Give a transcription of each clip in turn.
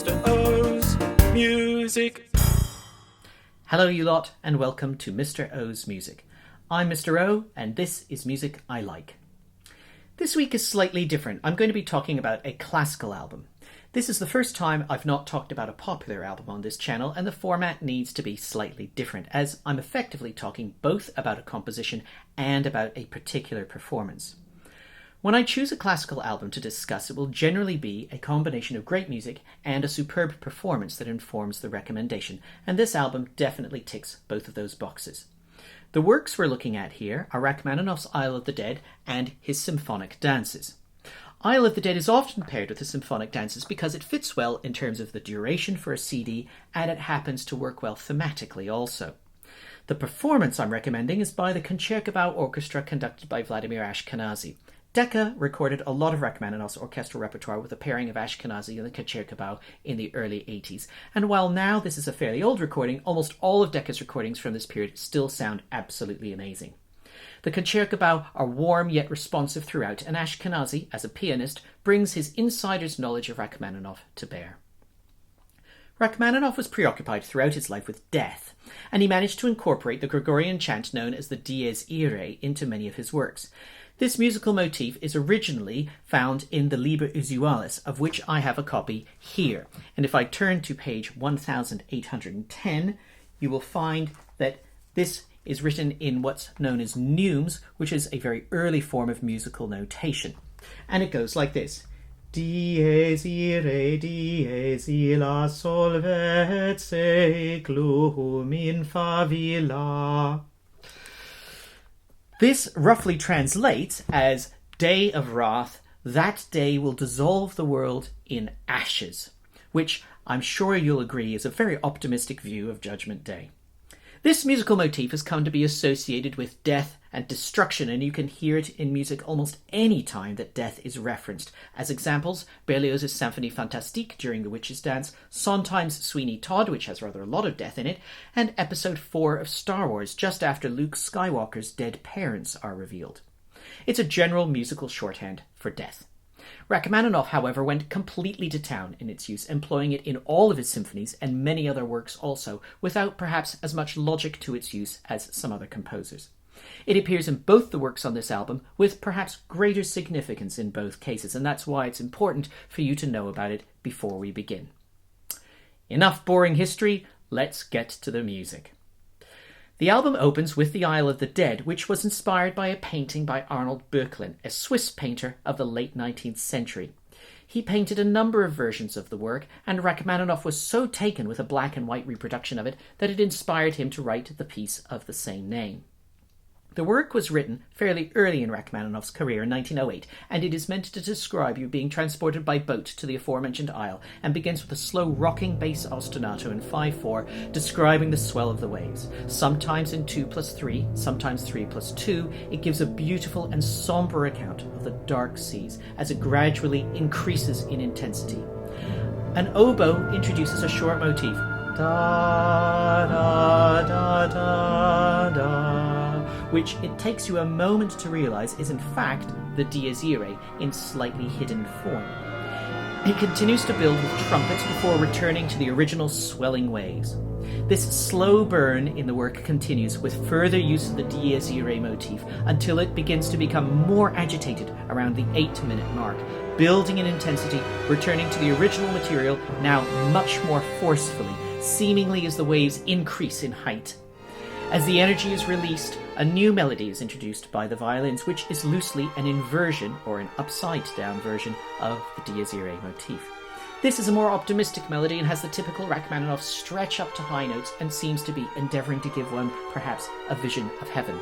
Mr. O's Music. Hello you lot, and welcome to Mr. O's Music. I'm Mr. O, and this is music I like. This week is slightly different. I'm going to be talking about a classical album. This is the first time I've not talked about a popular album on this channel, and the format needs to be slightly different, as I'm effectively talking both about a composition and about a particular performance. When I choose a classical album to discuss, it will generally be a combination of great music and a superb performance that informs the recommendation, and this album definitely ticks both of those boxes. The works we're looking at here are Rachmaninoff's Isle of the Dead and his Symphonic Dances. Isle of the Dead is often paired with the Symphonic Dances because it fits well in terms of the duration for a CD, and it happens to work well thematically also. The performance I'm recommending is by the Concertgebouw Orchestra conducted by Vladimir Ashkenazy. Decca recorded a lot of Rachmaninoff's orchestral repertoire with a pairing of Ashkenazy and the Concertgebouw in the early 80s. And while now this is a fairly old recording, almost all of Decca's recordings from this period still sound absolutely amazing. The Concertgebouw are warm yet responsive throughout, and Ashkenazy, as a pianist, brings his insider's knowledge of Rachmaninoff to bear. Rachmaninoff was preoccupied throughout his life with death, and he managed to incorporate the Gregorian chant known as the Dies Irae into many of his works. This musical motif is originally found in the Liber Usualis, of which I have a copy here. And if I turn to page 1810, you will find that this is written in what's known as neumes, which is a very early form of musical notation. And it goes like this. Dies irae, dies illa solvet seclum in favilla. This roughly translates as Day of Wrath, that day will dissolve the world in ashes, which I'm sure you'll agree is a very optimistic view of Judgment Day. This musical motif has come to be associated with death and destruction, and you can hear it in music almost any time that death is referenced. As examples, Berlioz's Symphonie Fantastique during the Witch's Dance, Sondheim's Sweeney Todd, which has rather a lot of death in it, and Episode 4 of Star Wars, just after Luke Skywalker's dead parents are revealed. It's a general musical shorthand for death. Rachmaninoff, however, went completely to town in its use, employing it in all of his symphonies and many other works also, without perhaps as much logic to its use as some other composers. It appears in both the works on this album, with perhaps greater significance in both cases, and that's why it's important for you to know about it before we begin. Enough boring history, let's get to the music. The album opens with the Isle of the Dead, which was inspired by a painting by Arnold Böcklin, a Swiss painter of the late 19th century. He painted a number of versions of the work, and Rachmaninoff was so taken with a black and white reproduction of it that it inspired him to write the piece of the same name. The work was written fairly early in Rachmaninoff's career in 1908, and it is meant to describe you being transported by boat to the aforementioned isle, and begins with a slow rocking bass ostinato in 5/4, describing the swell of the waves. Sometimes in 2+3, sometimes 3+2, it gives a beautiful and somber account of the dark seas as it gradually increases in intensity. An oboe introduces a short motif, da da da da da, which it takes you a moment to realise is in fact the Dies Irae in slightly hidden form. It continues to build with trumpets before returning to the original swelling waves. This slow burn in the work continues with further use of the Dies Irae motif until it begins to become more agitated around the 8-minute mark, building in intensity, returning to the original material now much more forcefully, seemingly as the waves increase in height. As the energy is released, a new melody is introduced by the violins, which is loosely an inversion or an upside-down version of the Dies Irae motif. This is a more optimistic melody and has the typical Rachmaninoff stretch up to high notes and seems to be endeavouring to give one perhaps a vision of heaven.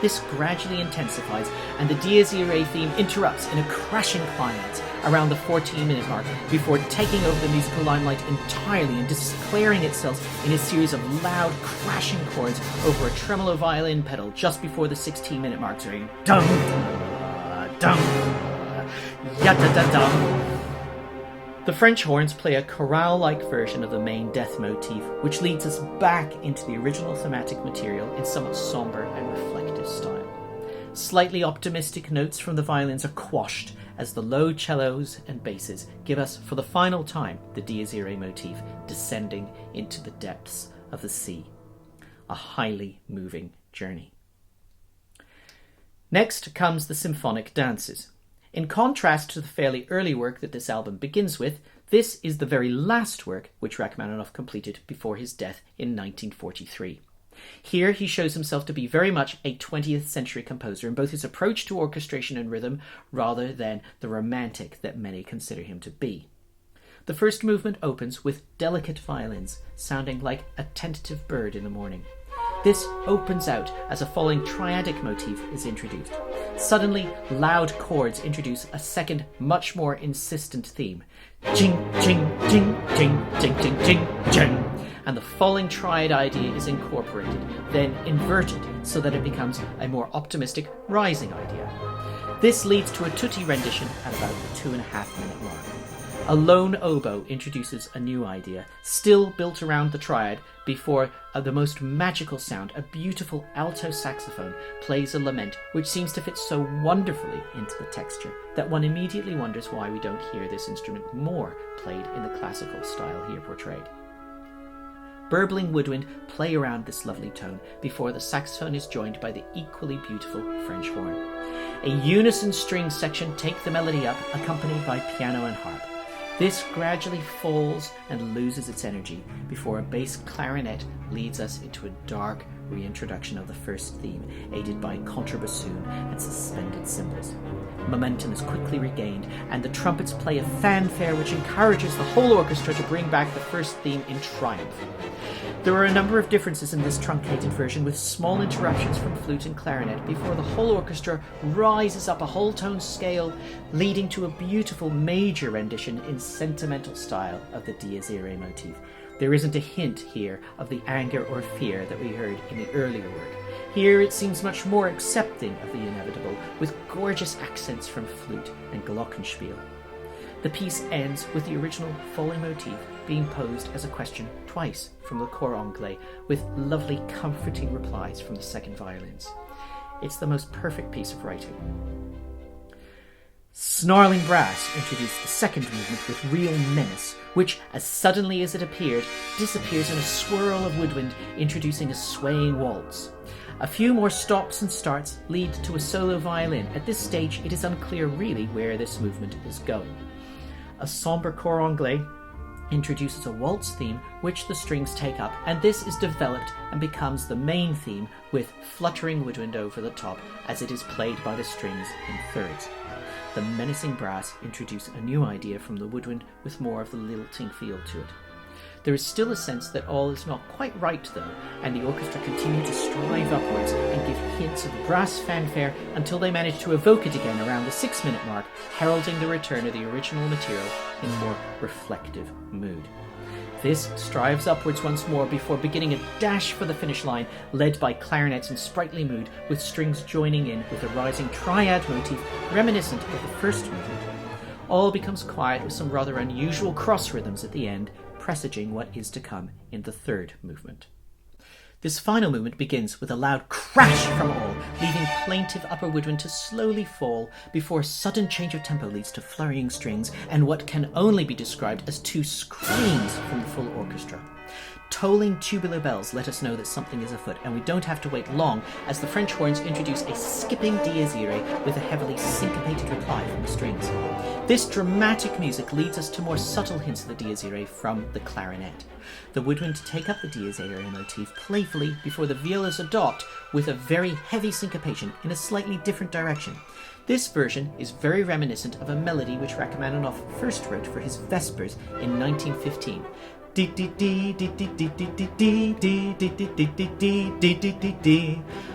This gradually intensifies, and the Dies Irae theme interrupts in a crashing climax around the 14-minute mark before taking over the musical limelight entirely and declaring itself in a series of loud crashing chords over a tremolo violin pedal just before the 16-minute mark, saying dum dum yada da dum. The French horns play a chorale-like version of the main death motif, which leads us back into the original thematic material in somewhat sombre and reflective style. Slightly optimistic notes from the violins are quashed, as the low cellos and basses give us for the final time the Dies Irae motif descending into the depths of the sea. A highly moving journey. Next comes the Symphonic Dances. In contrast to the fairly early work that this album begins with, this is the very last work which Rachmaninoff completed before his death in 1943. Here he shows himself to be very much a 20th century composer in both his approach to orchestration and rhythm rather than the romantic that many consider him to be. The first movement opens with delicate violins sounding like a tentative bird in the morning. This opens out as a falling triadic motif is introduced. Suddenly, loud chords introduce a second, much more insistent theme. Jing, jing, jing, jing, jing, jing, jing, jing. And the falling triad idea is incorporated, then inverted so that it becomes a more optimistic rising idea. This leads to a tutti rendition at about the 2.5-minute mark. A lone oboe introduces a new idea, still built around the triad, before the most magical sound, a beautiful alto saxophone, plays a lament which seems to fit so wonderfully into the texture that one immediately wonders why we don't hear this instrument more played in the classical style here portrayed. Burbling woodwind play around this lovely tone before the saxophone is joined by the equally beautiful French horn. A unison string section take the melody up, accompanied by piano and harp. This gradually falls and loses its energy before a bass clarinet leads us into a dark reintroduction of the first theme, aided by contrabassoon and suspended cymbals. Momentum is quickly regained, and the trumpets play a fanfare which encourages the whole orchestra to bring back the first theme in triumph. There are a number of differences in this truncated version, with small interruptions from flute and clarinet before the whole orchestra rises up a whole tone scale, leading to a beautiful major rendition in sentimental style of the Dies Irae motif. There isn't a hint here of the anger or fear that we heard in the earlier work. Here it seems much more accepting of the inevitable, with gorgeous accents from flute and glockenspiel. The piece ends with the original falling motif being posed as a question twice from the cor anglais, with lovely comforting replies from the second violins. It's the most perfect piece of writing. Snarling brass introduced the second movement with real menace, which, as suddenly as it appeared, disappears in a swirl of woodwind, introducing a swaying waltz. A few more stops and starts lead to a solo violin. At this stage, it is unclear really where this movement is going. A sombre cor anglais introduces a waltz theme which the strings take up, and this is developed and becomes the main theme with fluttering woodwind over the top as it is played by the strings in thirds. The menacing brass introduce a new idea from the woodwind with more of the lilting feel to it. There is still a sense that all is not quite right though, and the orchestra continue to strive upwards and give hints of brass fanfare until they manage to evoke it again around the 6-minute mark, heralding the return of the original material in more reflective mood. This strives upwards once more before beginning a dash for the finish line, led by clarinets in sprightly mood, with strings joining in with a rising triad motif reminiscent of the first movement. All becomes quiet with some rather unusual cross rhythms at the end, presaging what is to come in the third movement. This final movement begins with a loud crash from all, leaving plaintive upper woodwind to slowly fall before a sudden change of tempo leads to flurrying strings and what can only be described as 2 screams from the full orchestra. Tolling tubular bells let us know that something is afoot, and we don't have to wait long as the French horns introduce a skipping Dies Irae with a heavily syncopated reply from the strings. This dramatic music leads us to more subtle hints of the Dies Irae from the clarinet. The woodwind take up the Dies Irae motif playfully before the violas adopt with a very heavy syncopation in a slightly different direction. This version is very reminiscent of a melody which Rachmaninoff first wrote for his Vespers in 1915.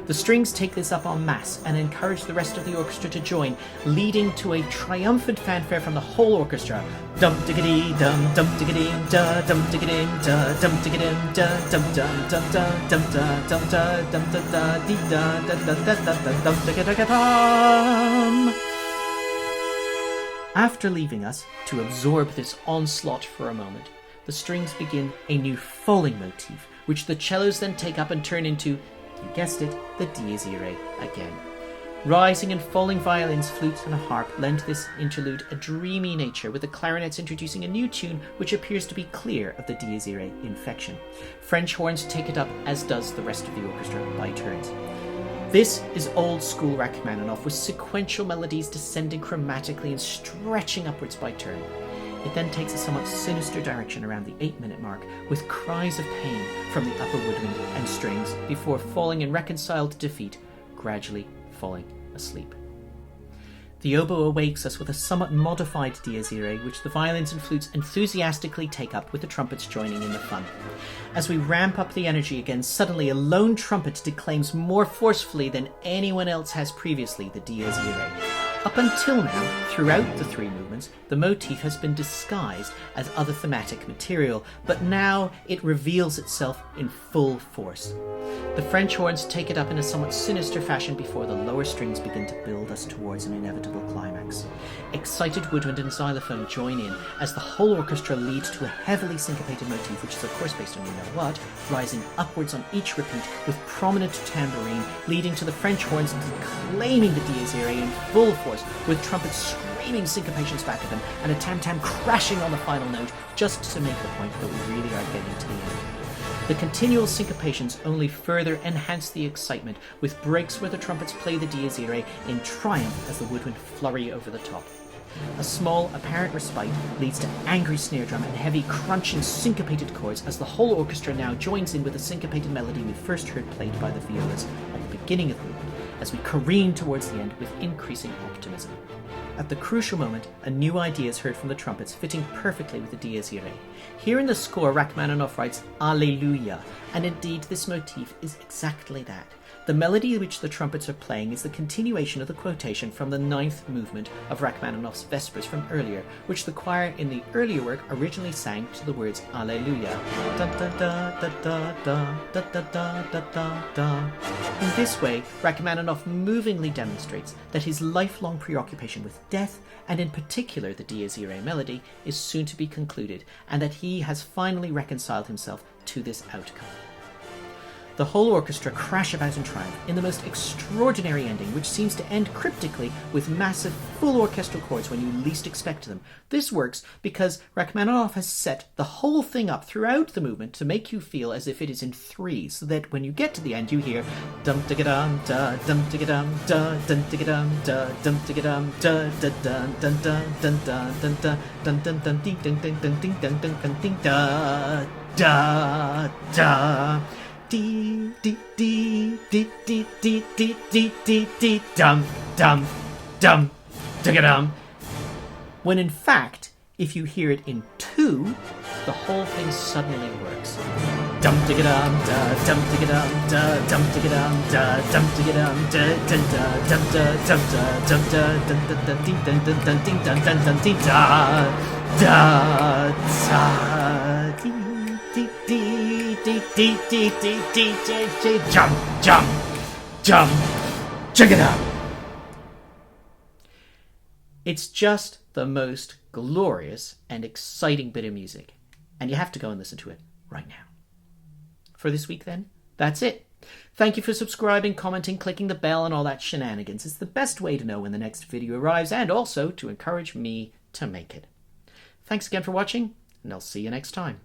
The strings take this up en masse and encourage the rest of the orchestra to join, leading to a triumphant fanfare from the whole orchestra. Dum diggity dum dum diggity da dum diggity da dum diggity da dum dum dum dum dum dum dum dum dum da dee da da da da da dum diggity dum. After leaving us to absorb this onslaught for a moment, the strings begin a new falling motif, which the cellos then take up and turn into, you guessed it, the Dies Irae again. Rising and falling violins, flutes and a harp lend this interlude a dreamy nature, with the clarinets introducing a new tune which appears to be clear of the Dies Irae infection. French horns take it up, as does the rest of the orchestra by turns. This is old school Rachmaninoff, with sequential melodies descending chromatically and stretching upwards by turn. It then takes a somewhat sinister direction around the 8-minute mark, with cries of pain from the upper woodwind and strings, before falling in reconciled defeat, gradually falling asleep. The oboe awakes us with a somewhat modified Dies Irae, which the violins and flutes enthusiastically take up, with the trumpets joining in the fun. As we ramp up the energy again, suddenly a lone trumpet declaims more forcefully than anyone else has previously the Dies Irae. Up until now, throughout the three movements, the motif has been disguised as other thematic material, but now it reveals itself in full force. The French horns take it up in a somewhat sinister fashion before the lower strings begin to build us towards an inevitable climax. Excited woodwind and xylophone join in as the whole orchestra leads to a heavily syncopated motif, which is of course based on you know what, rising upwards on each repeat with prominent tambourine, leading to the French horns declaiming the Dies Irae in full force, with trumpets screaming syncopations back at them and a tam-tam crashing on the final note, just to make the point that we really are getting to the end. The continual syncopations only further enhance the excitement, with breaks where the trumpets play the Dies Irae in triumph as the woodwind flurry over the top. A small apparent respite leads to angry snare drum and heavy crunching syncopated chords, as the whole orchestra now joins in with the syncopated melody we first heard played by the violas at the beginning of the movement, as we careen towards the end with increasing optimism. At the crucial moment, a new idea is heard from the trumpets, fitting perfectly with the Dies Irae. Here in the score, Rachmaninoff writes Alleluia, and indeed this motif is exactly that. The melody which the trumpets are playing is the continuation of the quotation from the 9th movement of Rachmaninoff's Vespers from earlier, which the choir in the earlier work originally sang to the words Alleluia. Da da da da da da da da da da da. In this way, Rachmaninoff movingly demonstrates that his lifelong preoccupation with death, and in particular the Dies Irae melody, is soon to be concluded, and that he has finally reconciled himself to this outcome. The whole orchestra crash about in triumph in the most extraordinary ending, which seems to end cryptically with massive full orchestral chords when you least expect them. This works because Rachmaninoff has set the whole thing up throughout the movement to make you feel as if it is in threes, so that when you get to the end you hear dum digga dum da dum digga dum da dum digga dum da dum digga dum da da dun dun dun dun dun dun dun dun dun ding ding ding ding ding ding ding ding da da da. Dee dee dee dee dee dee dee dee dee dee dum dum dum digga dum. When in fact, if you hear it in two, the whole thing suddenly works. Dum digga dum da dum digga dum da dum digga dum da dum digga dum da dum da dum da dum da dum da dum da dum ding dum dum dum ding dum dum dum ding da da da dee dee dee dee dee dee dee dee dee jump jump jump check it out. It's just the most glorious and exciting bit of music, and you have to go and listen to it right now. For this week then, that's it. Thank you for subscribing, commenting, clicking the bell and all that shenanigans. It's the best way to know when the next video arrives, and also to encourage me to make it. Thanks again for watching, and I'll see you next time.